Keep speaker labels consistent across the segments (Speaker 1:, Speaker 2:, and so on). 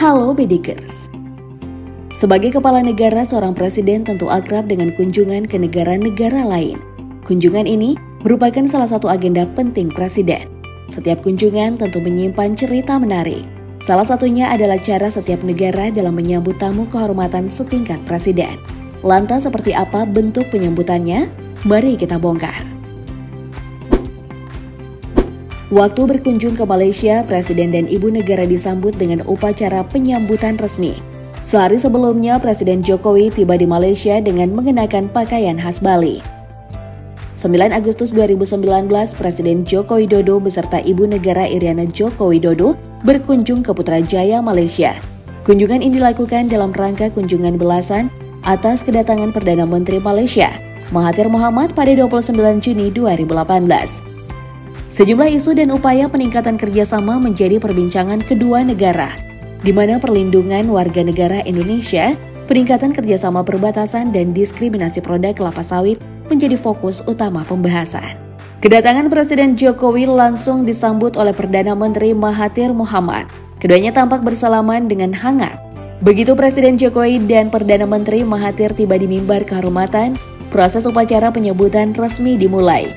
Speaker 1: Halo Bedikers. Sebagai kepala negara, seorang presiden tentu akrab dengan kunjungan ke negara-negara lain. Kunjungan ini merupakan salah satu agenda penting presiden. Setiap kunjungan tentu menyimpan cerita menarik. Salah satunya adalah cara setiap negara dalam menyambut tamu kehormatan setingkat presiden. Lantas seperti apa bentuk penyambutannya? Mari kita bongkar. Waktu berkunjung ke Malaysia, Presiden dan Ibu Negara disambut dengan upacara penyambutan resmi. Sehari sebelumnya, Presiden Jokowi tiba di Malaysia dengan mengenakan pakaian khas Bali. 9 Agustus 2019, Presiden Joko Widodo beserta Ibu Negara Iriana Joko Widodo berkunjung ke Putrajaya, Malaysia. Kunjungan ini dilakukan dalam rangka kunjungan belasan atas kedatangan Perdana Menteri Malaysia, Mahathir Mohamad pada 29 Juni 2018. Sejumlah isu dan upaya peningkatan kerjasama menjadi perbincangan kedua negara, di mana perlindungan warga negara Indonesia, peningkatan kerjasama perbatasan, dan diskriminasi produk kelapa sawit menjadi fokus utama pembahasan. Kedatangan Presiden Jokowi langsung disambut oleh Perdana Menteri Mahathir Mohamad. Keduanya tampak bersalaman dengan hangat. Begitu Presiden Jokowi dan Perdana Menteri Mahathir tiba di mimbar kehormatan, proses upacara penyambutan resmi dimulai.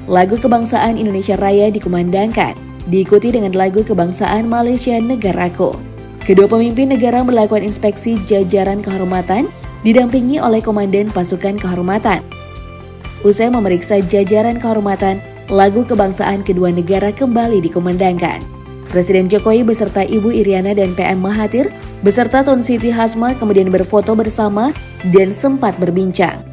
Speaker 1: Lagu Kebangsaan Indonesia Raya dikumandangkan, diikuti dengan lagu Kebangsaan Malaysia Negaraku. Kedua pemimpin negara melakukan inspeksi jajaran kehormatan, didampingi oleh Komandan Pasukan Kehormatan. Usai memeriksa jajaran kehormatan, lagu kebangsaan kedua negara kembali dikumandangkan. Presiden Jokowi beserta Ibu Iriana dan PM Mahathir beserta Tun Siti Hasma kemudian berfoto bersama dan sempat berbincang.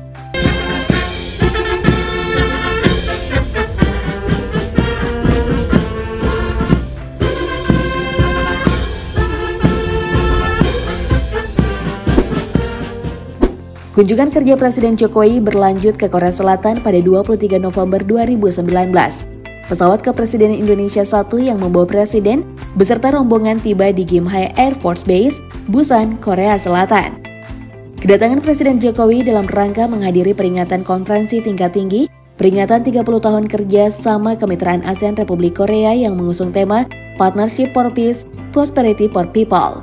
Speaker 1: Kunjungan kerja Presiden Jokowi berlanjut ke Korea Selatan pada 23 November 2019. Pesawat Kepresidenan Indonesia 1 yang membawa Presiden beserta rombongan tiba di Gimhae Air Force Base, Busan, Korea Selatan. Kedatangan Presiden Jokowi dalam rangka menghadiri peringatan konferensi tingkat tinggi peringatan 30 tahun kerja sama Kemitraan ASEAN Republik Korea yang mengusung tema Partnership for Peace, Prosperity for People.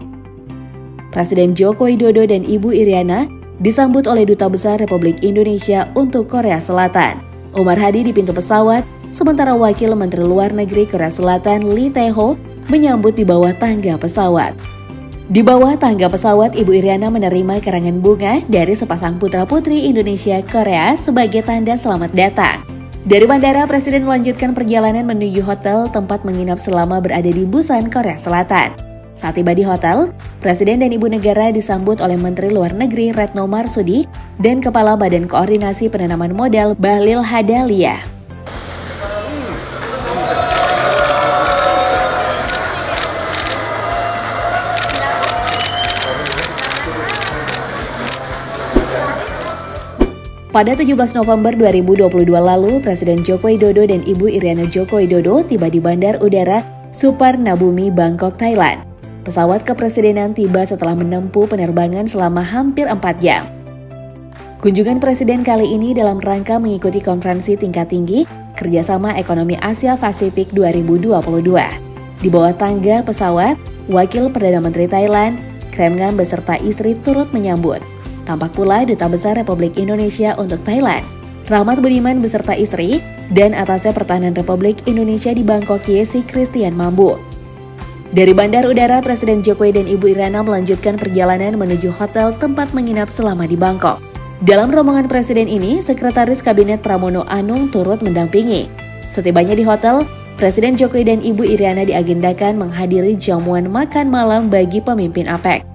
Speaker 1: Presiden Joko Widodo dan Ibu Iriana disambut oleh Duta Besar Republik Indonesia untuk Korea Selatan, Umar Hadi di pintu pesawat, sementara Wakil Menteri Luar Negeri Korea Selatan Lee Tae-ho menyambut di bawah tangga pesawat. Di bawah tangga pesawat, Ibu Iriana menerima karangan bunga dari sepasang putra-putri Indonesia Korea sebagai tanda selamat datang. Dari bandara, Presiden melanjutkan perjalanan menuju hotel tempat menginap selama berada di Busan, Korea Selatan. Saat tiba di hotel, Presiden dan Ibu Negara disambut oleh Menteri Luar Negeri Retno Marsudi dan Kepala Badan Koordinasi Penanaman Modal Bahlil Hadalia. Pada 17 November 2022 lalu, Presiden Joko Widodo dan Ibu Iriana Joko Widodo tiba di Bandar Udara Suparnabhumi, Bangkok, Thailand. Pesawat kepresidenan tiba setelah menempuh penerbangan selama hampir 4 jam. Kunjungan Presiden kali ini dalam rangka mengikuti konferensi tingkat tinggi Kerjasama Ekonomi Asia Pasifik 2022. Di bawah tangga pesawat, Wakil Perdana Menteri Thailand, Krem Ngan beserta istri turut menyambut. Tampak pula Duta Besar Republik Indonesia untuk Thailand, Rahmat Budiman beserta istri, dan Atasnya Pertahanan Republik Indonesia di Bangkok Yesi Christian Mambu. Dari Bandar Udara, Presiden Jokowi dan Ibu Iriana melanjutkan perjalanan menuju hotel tempat menginap selama di Bangkok. Dalam rombongan Presiden ini, Sekretaris Kabinet Pramono Anung turut mendampingi. Setibanya di hotel, Presiden Jokowi dan Ibu Iriana diagendakan menghadiri jamuan makan malam bagi pemimpin APEC.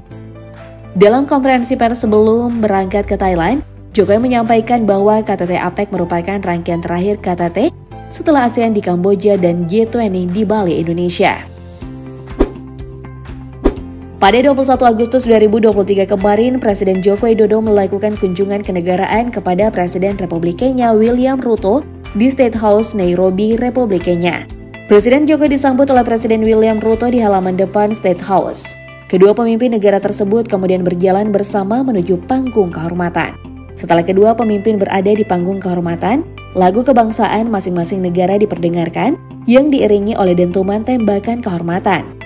Speaker 1: Dalam konferensi pers sebelum berangkat ke Thailand, Jokowi menyampaikan bahwa KTT APEC merupakan rangkaian terakhir KTT setelah ASEAN di Kamboja dan G20 di Bali, Indonesia. Pada 21 Agustus 2023 kemarin, Presiden Joko Widodo melakukan kunjungan kenegaraan kepada Presiden Republik Kenya William Ruto di State House, Nairobi, Republik Kenya. Presiden Jokowi disambut oleh Presiden William Ruto di halaman depan State House. Kedua pemimpin negara tersebut kemudian berjalan bersama menuju panggung kehormatan. Setelah kedua pemimpin berada di panggung kehormatan, lagu kebangsaan masing-masing negara diperdengarkan yang diiringi oleh dentuman tembakan kehormatan.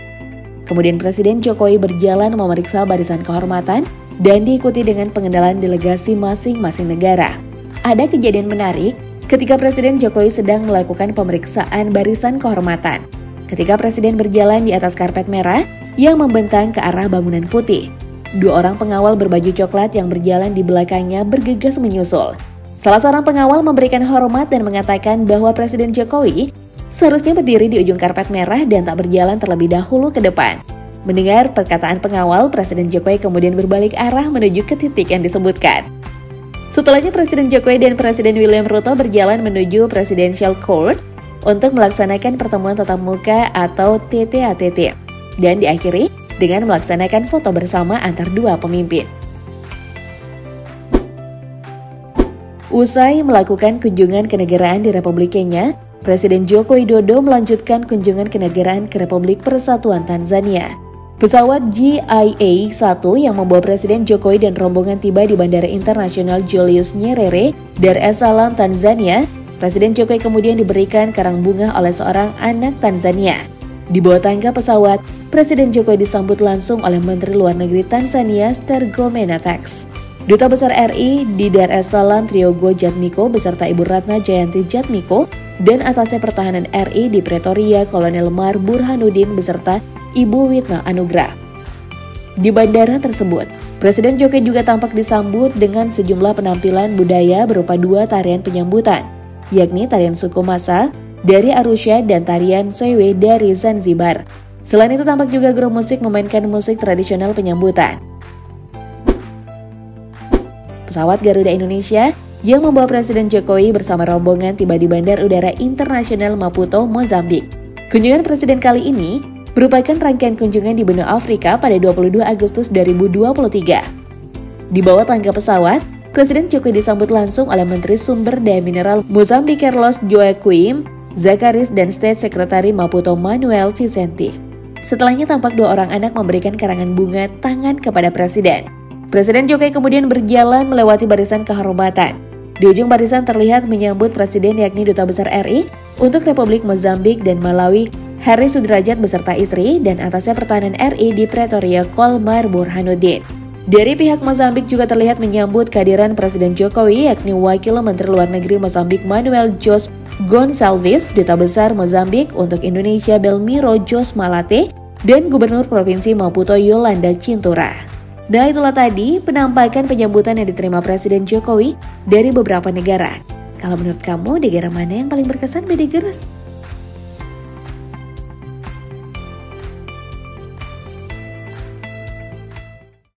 Speaker 1: Kemudian Presiden Jokowi berjalan memeriksa barisan kehormatan dan diikuti dengan pengenalan delegasi masing-masing negara. Ada kejadian menarik ketika Presiden Jokowi sedang melakukan pemeriksaan barisan kehormatan. Ketika Presiden berjalan di atas karpet merah yang membentang ke arah bangunan putih, 2 orang pengawal berbaju coklat yang berjalan di belakangnya bergegas menyusul. Salah seorang pengawal memberikan hormat dan mengatakan bahwa Presiden Jokowi seharusnya berdiri di ujung karpet merah dan tak berjalan terlebih dahulu ke depan. Mendengar perkataan pengawal, Presiden Jokowi kemudian berbalik arah menuju ke titik yang disebutkan. Setelahnya Presiden Jokowi dan Presiden William Ruto berjalan menuju Presidential Court untuk melaksanakan pertemuan tatap muka atau TTATT dan diakhiri dengan melaksanakan foto bersama antar dua pemimpin. Usai melakukan kunjungan kenegaraan di Republik Kenya, Presiden Joko Widodo melanjutkan kunjungan kenegaraan ke Republik Persatuan Tanzania. Pesawat GIA-1 yang membawa Presiden Jokowi dan rombongan tiba di Bandara Internasional Julius Nyerere, Dar es Salaam, Tanzania. Presiden Jokowi kemudian diberikan karang bunga oleh seorang anak Tanzania. Di bawah tangga pesawat, Presiden Jokowi disambut langsung oleh Menteri Luar Negeri Tanzania Stergomena Tax. Duta Besar RI di Dar es Salaam Triogo Jatmiko beserta Ibu Ratna Jayanti Jatmiko dan Atasnya Pertahanan RI di Pretoria Kolonel Mar Burhanuddin beserta Ibu Witna Anugrah. Di bandara tersebut, Presiden Jokowi juga tampak disambut dengan sejumlah penampilan budaya berupa 2 tarian penyambutan, yakni tarian suku Masa dari Arusha dan tarian Sewe dari Zanzibar. Selain itu tampak juga grup musik memainkan musik tradisional penyambutan. Pesawat Garuda Indonesia yang membawa Presiden Jokowi bersama rombongan tiba di Bandar Udara Internasional Maputo, Mozambik. Kunjungan Presiden kali ini merupakan rangkaian kunjungan di benua Afrika pada 22 Agustus 2023. Di bawah tangga pesawat, Presiden Jokowi disambut langsung oleh Menteri Sumber Daya Mineral Mozambik Carlos Joaquim Zakaris dan State Secretary Maputo Manuel Vicente. Setelahnya tampak 2 orang anak memberikan karangan bunga tangan kepada Presiden. Presiden Jokowi kemudian berjalan melewati barisan kehormatan. Di ujung barisan terlihat menyambut Presiden yakni Duta Besar RI untuk Republik Mozambik dan Malawi, Heri Sudrajat beserta istri dan Atasnya Pertahanan RI di Pretoria Kolmar Burhanuddin. Dari pihak Mozambik juga terlihat menyambut kehadiran Presiden Jokowi yakni Wakil Menteri Luar Negeri Mozambik Manuel Jose Gonçalves, Duta Besar Mozambik untuk Indonesia Belmiro Jos Malate, dan Gubernur Provinsi Maputo Yolanda Cintura. Nah, itulah tadi penampakan penyambutan yang diterima Presiden Jokowi dari beberapa negara. Kalau menurut kamu, negara mana yang paling berkesan, Bede Girls?